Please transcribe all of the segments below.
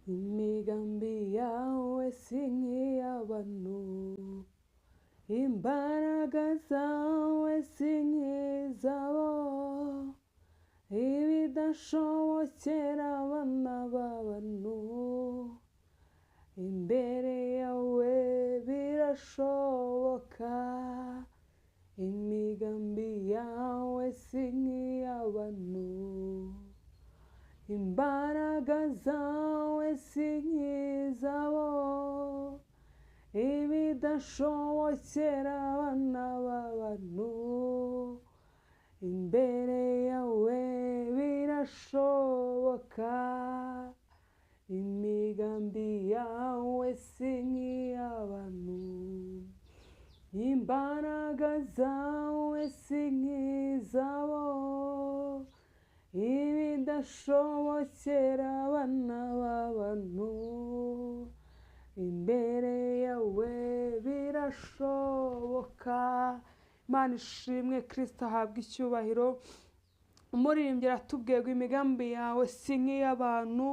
imigambi yawe si nk'iy'abantu, imbaraga zawe si nk'izabo, ibidashobokera abana b'abantu imbere yawe birashoboka. Imigambi yawe si nk'iy'abantu, imbaraga zawe si nk'izabo, ibidashobokera abana b'abantu imbere yawe birashoboka. Imigambi yawe si nk'iy'abantu, imbaraga zawe si nk'izabo, ibidashobokera abana b'abantu imbere yawe birashoboka. Imana ishimwe, Kristo ahabwe icyubahiro. Umuririmbyi aratubwiye ngo imigambi yawe si nk'iy'abantu.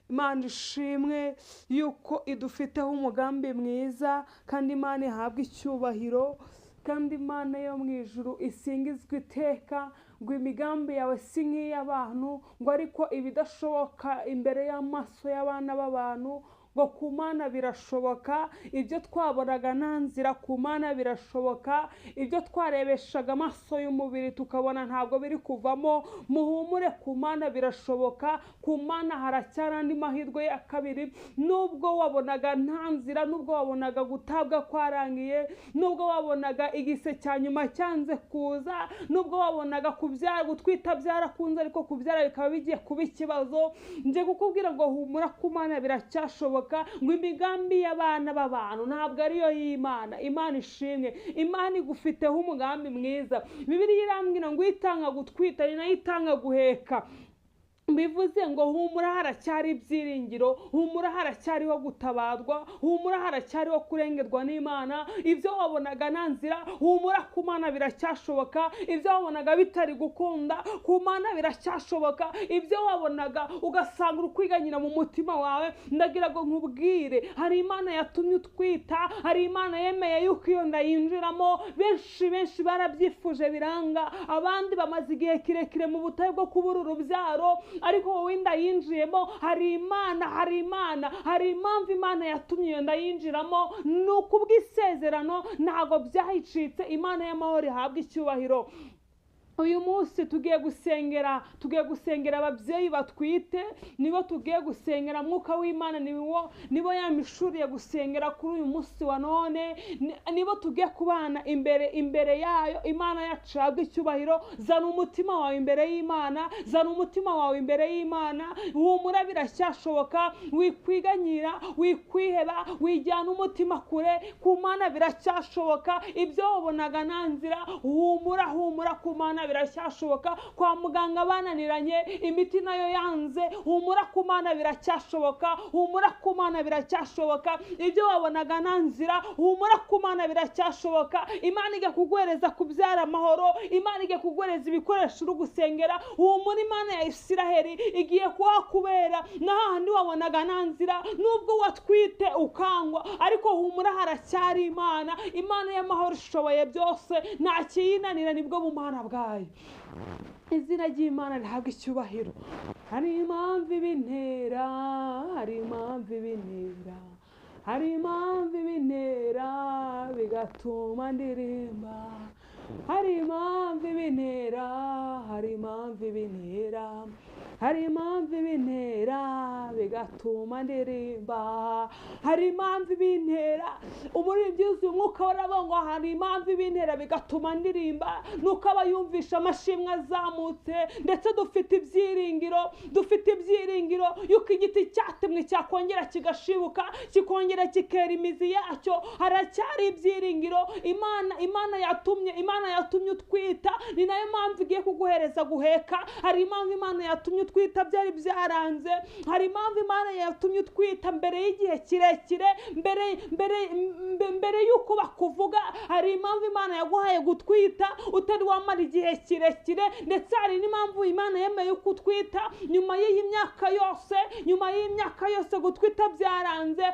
Imana ishimwe yuko idufiteho umugambi mwiza, kandi Imana ihabwe icyubahiro, kandi Imana yo mu ijuru isingizwe iteka. Ngo imigambi yawe si nk'iy'abantu, ngo ariko ibidashoboka imbere y'amaso y'abana b'abantu ngo ku Mana birashoboka. Ibyo twabonaga nta nzira ku Mana birashoboka, ibyo twarebeshaga amaso y'umubiri tukabona ntabwo biri kuvamo, muhumure ku Mana birashoboka. Ku Mana haracyari andi mahirwe ya kabiri. Nubwo wabonaga nta nzira, nubwo wabonaga gutabwa kwarangiye, nubwo wabonaga igise cya nyuma cyanze kuza, nubwo wabonaga kubyara gutwita byarakunze ariko kubyara bikaba bigiye kuba ikibazo, nje kukubwira ngo humura ku Mana biracyashoboka. Ngo imigambi y'abana b'abantu ntabwo ariyo y'Imana. Imana ishimwe, Imana igufiteho umugambi mwiza. Bibiliya irambwira ngo itanga gutwita ni nayo itanga guheka. Bivuze ngo humura haracyari ibyiringiro, humura haracyariho gutabarwa, humura haracyariho kurengerwa n'Imana. Ibyo wabonaga nta nzira, humura ku Mana biracyashoboka. Ibyo wabonaga bitari gukunda, ku Mana biracyashoboka. Ibyo wabonaga ugasanga urukwiganyira mu mutima wawe, ndagira ngo nkubwire, hari Imana yatumye utwita, hari Imana yemeye yuko iyo nda yinjiramo. Benshi barabyifuje biranga, abandi bamaze igihe kirekire mu butayu bwo kubura urubyaro, ariko wowe inda yinjiyemo. Hari impamvu Imana yatumye iyo nda yinjiramo, ni ukubw'isezerano, ntabwo byahicitse. Imana y'amahoro ihabwe icyubahiro. Uyu munsi tugiye gusengera ababyeyi batwite, nibo tugiye gusengera. Mwuka w'Imana nibo yamishuriye gusengera kuri uyu munsi wa none, nibo tugiye kubana imbere yayo. Imana yacu ihabwe icyubahiro. Zana umutima wawe imbere y'Imana, zana umutima wawe imbere y'Imana. Humura biracyashoboka, wikwiganyira, wikwiheba, wijyana umutima kure. Ku Mana biracyashoboka. Ibyo wabonaga nta nzira, humura ku Mana biracyashoboka. Kwa muganga bananiranye, imiti nayo yanze, humura ku Mana biracyashoboka. Humura ku Mana biracyashoboka. Ibyo wabonaga nta nzira, humura ku Mana biracyashoboka. Imana ijya kuguhereza kubyara amahoro, Imana ijya kuguhereza ibikoresho uri gusengera. Humura, Imana ya Isiraheli igiye kuhakubera. N'ahandi wabonaga nta nzira, nubwo watwite ukangwa, ariko humura haracyari Imana. Imana y'amahoro ishoboye byose, nta kiyinanira, nibwo bumana bwayo. Izina ry'Imana rihabwa icyubahiro. Hari impamvu ibintera, bigatuma ndirimba. Hari impamvu ibintera, bigatuma ndirimba. Hari impamvu ibintera. Umuririmbyi yuzuye umwuka w'Imana ngo hari impamvu ibintera bigatuma ndirimba. Nuko aba yumvisha amashimwe azamutse, ndetse dufite ibyiringiro yuko igiti cyatemwe cyakongera kigashibuka, kikongera kikera imizi yacyo. Haracyari ibyiringiro. Imana yatumye utwita, ni nayo mpamvu igiye kuguhereza guheka. Hari impamvu Imana yatumye utwita byari byaranze. Hari impamvu Imana yatumye utwita mbere y'igihe kirekire, mbere y'uko bakuvuga. Hari impamvu Imana yaguhaye gutwita utari wamara igihe kirekire, ndetse hari n'impamvu Imana yemeye uko utwita nyuma y'iyi myaka yose gutwita byaranze.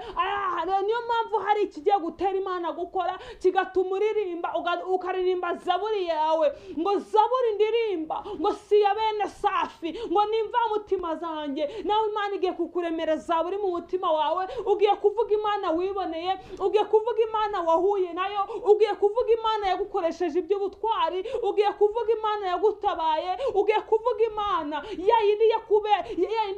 Niyo mpamvu hari ikigiye gutera Imana gukora, kigatuma uririmba, ukaririmba zaburi yawe, ngo zaburi ndirimba ngo si ya bene Safi, ngo nimva mutima zanjye. Nawe Imana igiye kukuremera zaburi mu mutima wawe, ugiye kuvuga Imana wiboneye, ugiye kuvuga Imana wahuye nayo, ugiye kuvuga Imana yagukoresheje iby'ubutwari, ugiye kuvuga Imana yagutabaye, ugiye kuvuga Imana yayindi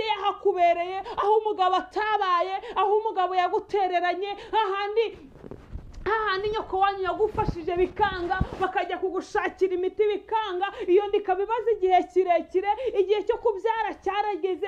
yahakubereye, aho umugabo atabaye, aho umugabo yagutereranye, hahandi nyoko wanyu yagufashije bikanga, bakajya kugushakira imiti bikanga, iyo ndikabibaza igihe kirekire, igihe cyo kubyara cyarageze,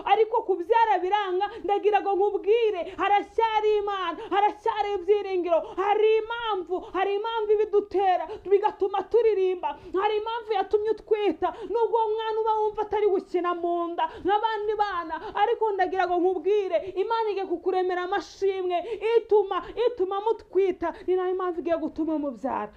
ariko kubyara biranga. Ndagira ngo nkubwire, haracyari Imana, haracyari ibyiringiro. Hari impamvu ibidutera bigatuma turirimba, hari impamvu yatumye utwita, nubwo umwana uba wumva atari gukina mu nda nk'abandi bana, ariko ndagira ngo nkubwire, Imana igiye kukuremera amashimwe ituma mutwita, ni nayo impamvu igiye gutuma mubyara.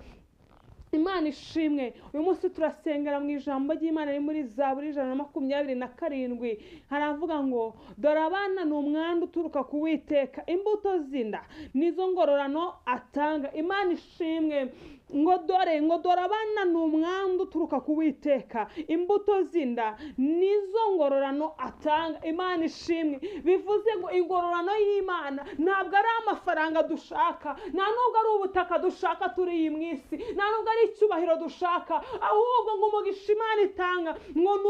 Imana ishimwe. Uyu munsi turasengera mu ijambo ry'Imana riri muri Zaburi 127, haravuga ngo dore abana ni umwanda uturuka ku Uwiteka, imbuto z'inda nizo ngororano atanga. Imana ishimwe. ngo dore abana ni umwanda uturuka ku Uwiteka, imbuto z'inda nizo ngororano atanga. Imana ishimwe. Bivuze ngo ingororano y'Imana ntabwo ari amafaranga dushaka, nta nubwo ari ubutaka dushaka turi iyi mu isi, nta nubwo ari icyubahiro dushaka, ahubwo ngo umugisha Imana itanga ngo ni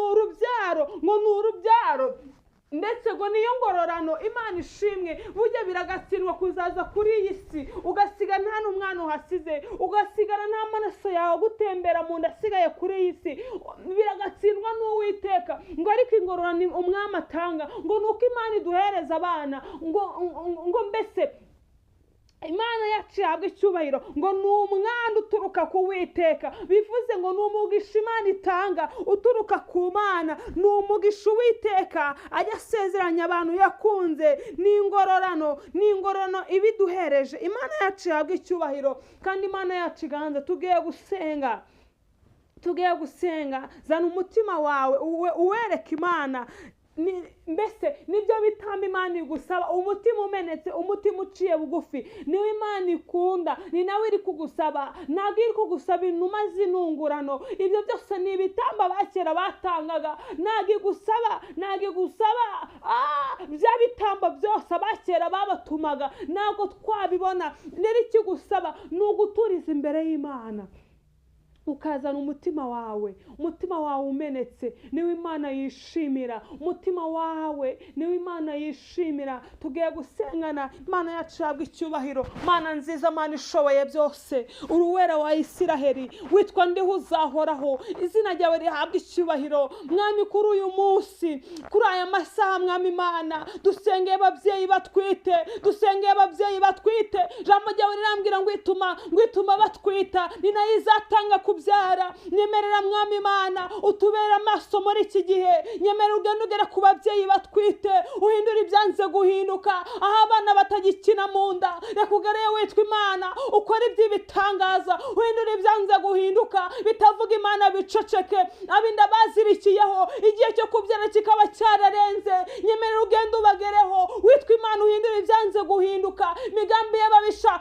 urubyaro, ndetse ngo niyo ngororano. Imana ishimwe. Burya biragatsindwa kuzaza kuri iyi si ugasiga nta n'umwana uhasize, ugasigara nta maraso yawe gutembera mu nda asigaye kuri iyi si. Biragatsindwa n'Uwiteka. Ngo ariko ingororano umwami atanga ngo nuko Imana iduhereza abana, ngo mbese Imana yacu yahabwa icyubahiro, ngo ni umwanda uturuka ku Uwiteka. Bivuze ngo ni umugisha Imana itanga uturuka ku Mana, ni umugisha Uwiteka ajya asezeranya abantu yakunze. Ni ingororano ibiduhereje. Imana yacu yahabwa icyubahiro kandi Imana yacu iganza. Tugiye gusenga, zana umutima wawe uwereke Imana. Mbese nibyo bitamba Imana igusaba, umutima umenetse, umutima uciye bugufi, niwe Imana ikunda, ni nawe iri kugusaba. Ntabwo iri kugusaba inuma z'intungurano, ibyo byose ni ibitamba bakera batangaga. Ntabwo igusaba bya bitamba byose abakera babatumaga, ntabwo twabibona. Rero ikigusaba ni uguturiza imbere y'Imana, ukazana umutima wawe umenetse, niwe Imana yishimira. Umutima wawe niwe Imana yishimira. Tugiye gusengana. Imana yacu yahabwa icyubahiro. Mana nziza, Mana ishoboye byose, uruwera wa Isiraheli, witwa ndiho uzahoraho, izina ryawe rihabwa icyubahiro. Mwami, kuri uyu munsi, kuri aya masaha, Mwami Imana, dusengeye ababyeyi batwite, ijambo ryawe rirambwira ngo ituma batwita, ni nayo izatanga kubyara. Nyemerera Mwami Imana utubera amaso muri iki gihe, nyemerera ugende ugera ku babyeyi batwite, uhindura ibyanze guhinduka, aho abana batagikina mu nda. Reka ugereye witwa Imana, ukora iby'ibitangaza, uhindura ibyanze guhinduka, bitavuga Imana biceceke, abinda bazirikiyeho, igihe cyo kubyara kikaba cyararenze. Nyemerera ugende ubagereho witwa Imana, uhindura ibyanze guhinduka. Migambi y'ababisha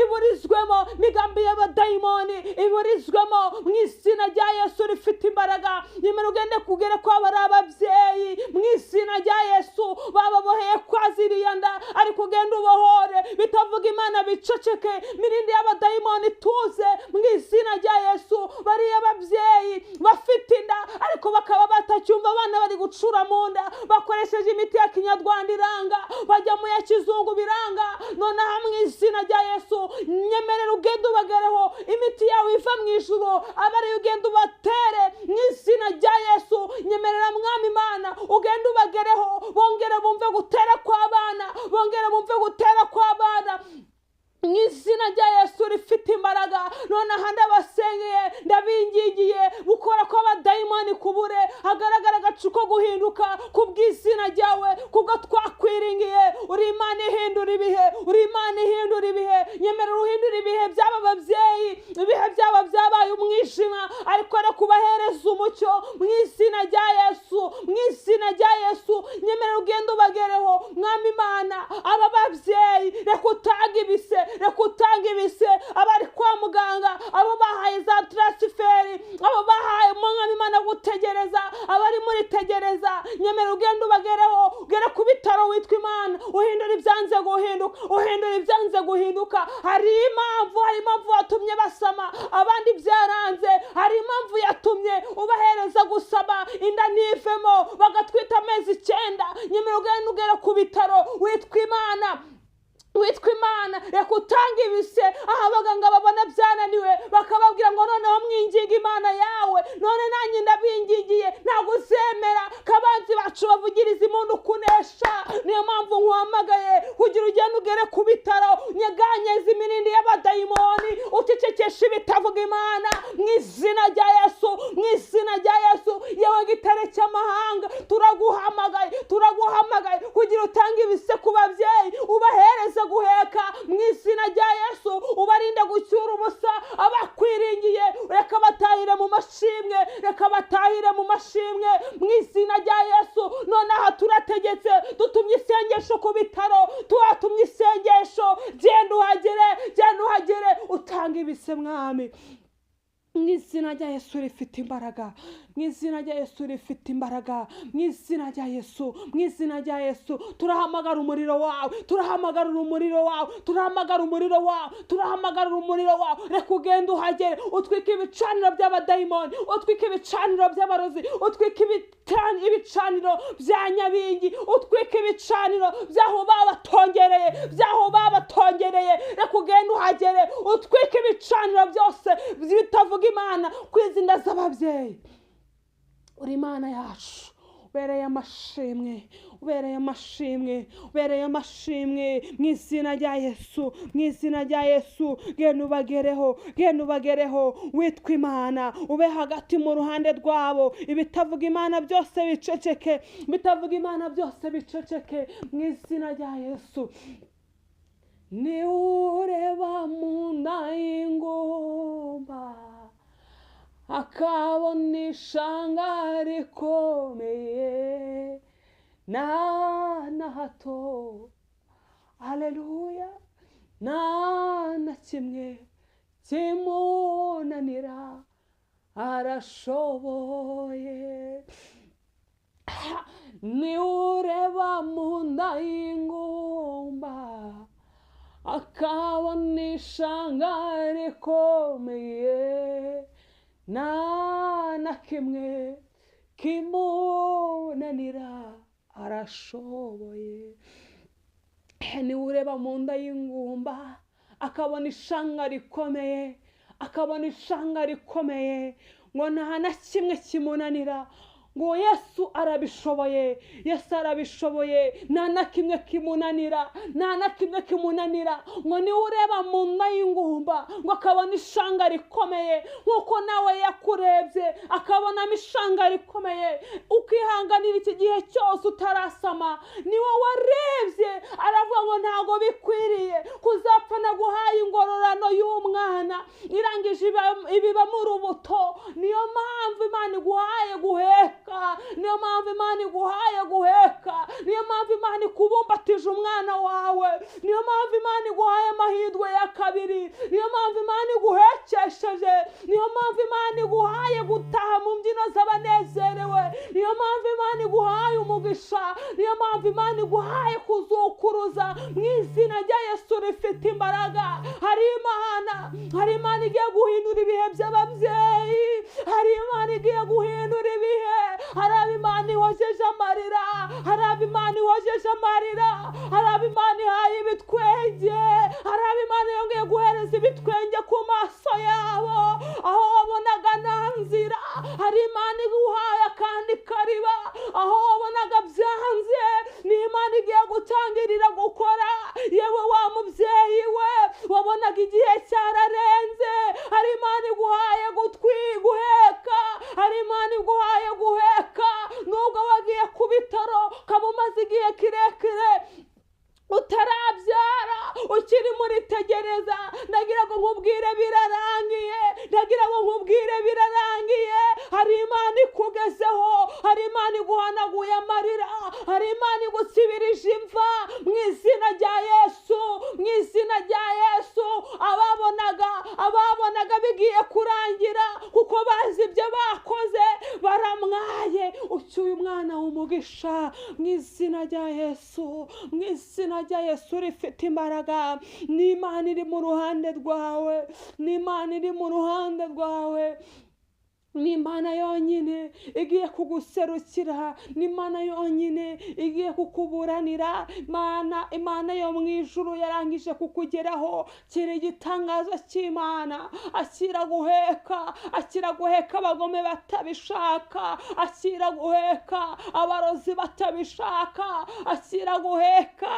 iburizwemo, migambi y'abadayimoni iburizwemo mu izina rya Yesu rifite imbaraga. Nyemerera ugende kugera kwa bari ababyeyi mu izina rya Yesu, bababoheye kwa ziriya nda, ariko ugende ubohore, bitavuga Imana biceceke. Mirindi y'abadayimoni tuze mu izina rya Yesu. Bariya ababyeyi bafite inda ariko bakaba batacyumva, abana bari gucura mu nda, bakoresheje imiti ya kinyarwanda iranga, bajya mu ya kizungu biranga. Nonaha mu izina rya Yesu, nyemerera ugende ubagereho, imiti yawe iva mu ijuru, abari ugende ubatere mu izina rya Yesu. Nyemerera Mwami Imana ugende ubagereho, bongere bumve gutera kw'abana, mu izina rya Yesu rifite imbaraga. Nonaha ndabasengeye, ndabingigiye gukora kw'abadaimoni abadayimoni kubure, hagaragara agacu ko guhinduka kubw'izina ryawe, kubwo twakwiringiye. Uri Imana ihindura ibihe, uri Imana ihindura ibihe. Nyemerera uhindura ibihe by'aba babyeyi, ibihe byaba byabaye umwijima, ariko reka ubahereza umucyo mu izina rya Yesu, mu izina rya Yesu. Nyemerera ugende ubagereho Mwami Imana. Aba babyeyi reka utange ibise, reka utange ibise. Abari kwa muganga, abo bahaye za transferi, abo bahaye Mwami Imana gutegereza, abari muri tegereza, nyemerera ugende ubagereho, ugere ku bitaro witwa Imana, uhindura ibyanze guhinduka, uhindura ibyanze guhinduka. Hari impamvu watumye basama, abandi byaranze. Hari impamvu yatumye ubahereza gusaba inda ntivemo, bagatwita amezi 9. Nyemerera ugende ugere ku bitaro witwa Imana, witwa Imana. Reka utange ibise, aho abaganga babona byananiwe bakababwira ngo noneho mwinginga Imana yawe. None nanjye ndabingingiye, ntabwo uzemera kabanzi bacu bavugiriza impundu kunesha. Niyo mpamvu nkuhamagaye kugira ugende ugere ku bitaro, nyeganyeza imirindi y'abadayimoni, uticecekesha ibitavuga Imana mu izina rya Yesu, mu izina rya Yesu. Yewe gitare cy'amahanga, turaguhamagaye kugira utange ibise ku babyeyi, ubahereza guheka mu izina rya Yesu. Ubarinde gucyura ubusa abakwiringiye, reka batahire mu mashimwe, reka batahire mu mashimwe mu izina rya Yesu. Nonaha turategetse, dutumye isengesho ku bitaro, tuhatumye isengesho. Genda uhagere utanga ibise Mwami, mu izina rya Yesu rifite imbaraga, mu izina rya Yesu rifite imbaraga, mu izina rya Yesu, mu izina rya Yesu. Turahamagara umuriro wawe, turahamagara umuriro wawe, turahamagara umuriro wawe, turahamagara umuriro wawe. Reka ugende uhagere, utwike ibicaniro by'abadayimoni, utwike ibicaniro by'abarozi, utwike ibicaniro bya nyabingi, utwike ibicaniro by'aho babatongereye, reka ugende uhagere, utwike ibicaniro byose bitavuga Imana ku izina z'ababyeyi. Uri Imana yacu, ubereye amashimwe, ubereye amashimwe, ubereye amashimwe mu izina rya Yesu, mu izina rya Yesu. Genda ubagereho witwa Imana, ube hagati mu ruhande rwabo. Ibitavuga Imana byose biceceke, bitavuga Imana byose biceceke mu izina rya Yesu. Ni ureba mu nda y'ingumba akabona ishanga rikomeye, na hato, haleluya, na kimwe kimunanira, arashoboye. Ni ureba mu nda y'ingumba akabona ishanga rikomeye, na kimwe kimunanira, arashoboye. Ni ureba mu nda y'ingumba akabona ishanga rikomeye, akabona ishanga rikomeye, ngo nta na kimwe kimunanira. Ngo Yesu arabishoboye, Yesu arabishoboye, nta na kimwe kimunanira, nta na kimwe kimunanira. Ngo ni ureba mu nda y'ingumba ngo akabona ishanga rikomeye, nkuko nawe yakurebye akabonamo ishanga rikomeye, ukihanganira iki gihe cyose utarasama. Niwe warebye aravuga ngo ntago bikwiriye kuzapfa naguhaye ingororano y'umwana irangije ibiba mu rubuto. Niyo mpamvu Imana iguhaye guheka, niyo mpamvu Imana iguhaye guheka, niyo mpamvu Imana ikubumbatije umwana wawe, niyo mpamvu Imana iguhaye amahirwe ya kabiri, niyo mpamvu Imana iguhekesheje, niyo mpamvu Imana iguhaye gutaha mu mbyino z'abanezerewe, niyo mpamvu Imana iguhaye umugisha, niyo mpamvu Imana iguhaye kuzukuruza mu izina rya Yesu rifite imbaraga. Hari Imana igiye guhindura ibihe by'ababyeyi, hari Imana igiye guhindura ibihe. Hari Imana ihojeje amarira, hari Imana ihojeje amarira, hari Imana ihaye ibitwenge, hari Imana yongeye guhereza ibitwenge ku maso yabo aho wabonaga nta nzira. Hari Imana iguhaye akandi kariba aho wabonaga byanze, ni Imana igiye gutangirira gukora. Yewe wa mubyeyi we wabonaga igihe cyararenze, hari Imana iguhaye guheka, hari Imana kuguhereza, ndagira ngo nkubwire birarangiye, ndagira ngo nkubwire birarangiye. Hari Imana ikugezeho, hari Imana iguhanaguye amarira, hari Imana igusibirije imva mu izina rya Yesu, mu izina rya Yesu. Ababonaga bigiye kurangira kuko bazi ibyo bakoze, baramwaye, ucyuye umwana w'umugisha mu izina rya Yesu, mu izina rya Yesu rifite imbaraga. Ni Imana iri mu ruhande rwawe, ni Imana iri mu ruhande rwawe, ni Imana yonyine igiye kuguserukira, ni Imana yonyine igiye kukuburanira. Imana yo mu ijuru yarangije kukugeraho. Kiri igitangazo cy'Imana, akira guheka abagome batabishaka, akira guheka abarozi batabishaka, akira guheka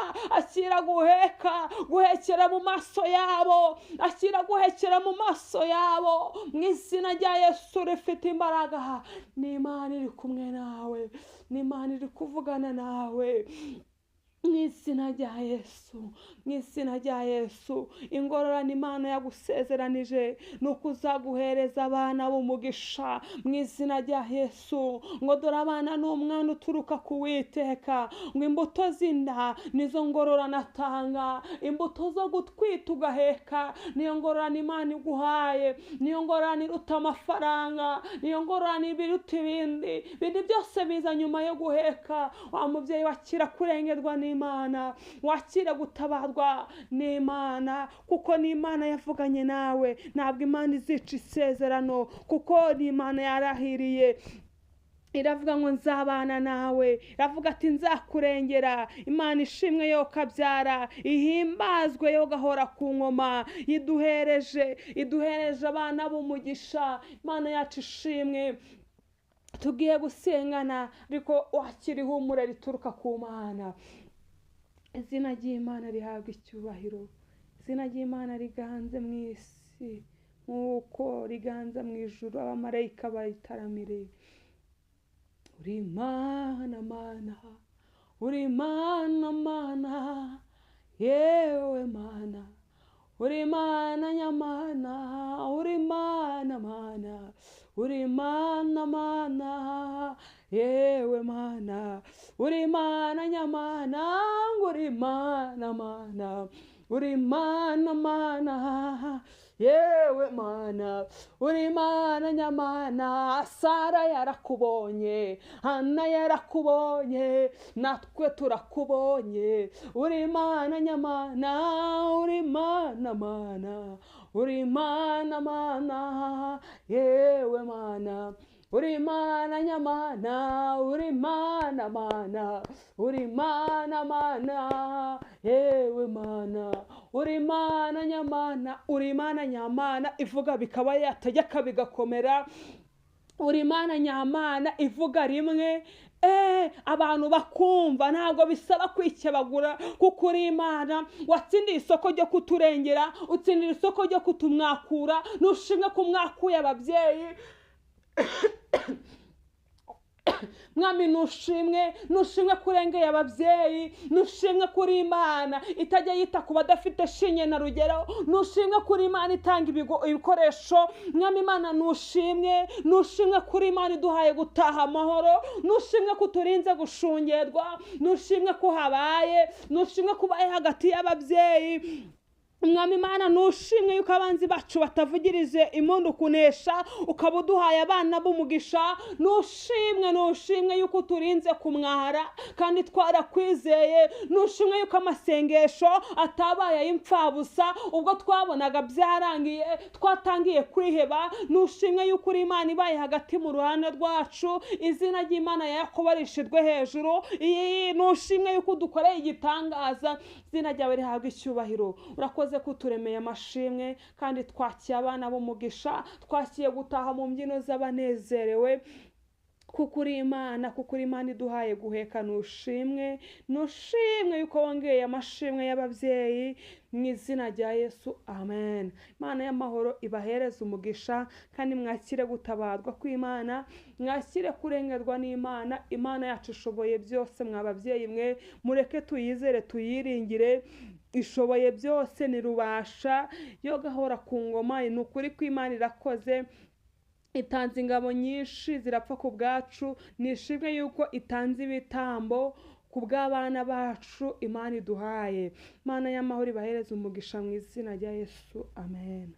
guhekera mu maso yabo, akira guhekera mu maso yabo mu izina rya Yesu rifite imbaraga. Ni Imana iri kumwe nawe, ni Imana iri kuvugana nawe mu izina rya Yesu, mu izina rya Yesu. Ingororano Imana yagusezeranije ni ukuzaguhereza abana b'umugisha mu izina rya Yesu. Ngo dore abana ni umwana uturuka ku Uwiteka, ngo imbuto z'inda nizo ngororano atanga, imbuto zo gutwita ugaheka niyo ngororano Imana iguhaye, niyo ngororano iruta amafaranga, niyo ngororano ibiruta ibindi byose biza nyuma yo guheka. Wa mubyeyi wakira kurengerwa n'Imana, wakira gutabarwa n'Imana, kuko ni Imana yavuganye nawe. Ntabwo Imana izica isezerano, kuko ni Imana yarahiriye. Iravuga ngo nzabana nawe, iravuga ati nzakurengera. Imana ishimwe yo kabyara, ihimbazwe yo gahora ku ngoma. Iduhereje abana b'umugisha. Imana yacu ishimwe. Tugiye gusengana, ariko wakira ihumure rituruka ku Mana. Izina ry'Imana rihabwa icyubahiro, izina ry'Imana riganze mu isi nk'uko riganza mu ijuru, abamarayika bayitaramire. Uri Imana Mana, uri Imana Mana, yewe Mana, uri Imana nyamana, uri Imana Mana, uri Imana Mana, yewe Mana, uri Imana nyamana, uri Imana Mana, uri Imana Mana, yewe Mana, uri Imana nyamana. Sara yarakubonye, Hana yarakubonye, natwe turakubonye. Uri Imana nyamana, uri Imana Mana, uri Imana Mana, yewe Mana, uri Imana nyamana, uri Imana Mana, uri Imana Mana, yewe Mana, uri Imana nyamana, uri Imana nyamana ivuga bikaba, yategeka bigakomera. Uri Imana nyamana ivuga rimwe abantu bakumva, ntabwo bisaba kwikebagura, kuko uri Imana watsindiye isoko ryo kuturengera, utsindira isoko ryo kutumwakura. Nushimwe kumwakuye ababyeyi Mwami, nushimwe kurengeye ababyeyi, nushimwe kuri Imana itajya yita ku badafite shinge na rugero, nushimwe kuri Imana itanga ibikoresho. Mwami Imana nushimwe kuri Imana iduhaye gutaha amahoro, nushimwe kuturinze gushungerwa, nushimwe ko habaye, nushimwe kubaye hagati y'ababyeyi. Mwami Imana nushimwe yuko abanzi bacu batavugirize impundu kunesha, ukaba uduhaye abana b'umugisha. Nushimwe yuko turinze kumwara kandi twarakwizeye. Nushimwe yuko amasengesho atabaye ay'imfabusa, ubwo twabonaga byarangiye twatangiye kwiheba. Nushimwe yuko uri Imana ibaye hagati mu ruhande rwacu, izina ry'Imana yakubarishijwe hejuru. Nushimwe yuko dukoreye igitangaza, izina ryawe rihabwa icyubahiro. Urakoze kuturemeye amashimwe, kandi twakiye abana b'umugisha, twakiye gutaha mu mbyino z'abanezerewe. kuko uri Imana iduhaye guheka. Nushimwe yuko wongeye amashimwe y'ababyeyi mu izina rya Yesu, amen. Imana y'amahoro ibahereze umugisha, kandi mwakire gutabarwa kw'Imana, mwakire kurengerwa n'Imana. Imana yacu ishoboye byose, mwa babyeyi mwe, mureke tuyizere tuyiringire. Ishoboye byose, ni rubasha yo gahora ku ngoma. Ni ukuri kw'Imana irakoze, itanze ingabo nyinshi zirapfa ku bwacu. Nishimwe yuko itanze ibitambo ku bw'abana bacu Imana iduhaye. Imana y'amahoro ibahereze umugisha mu izina rya Yesu, amen.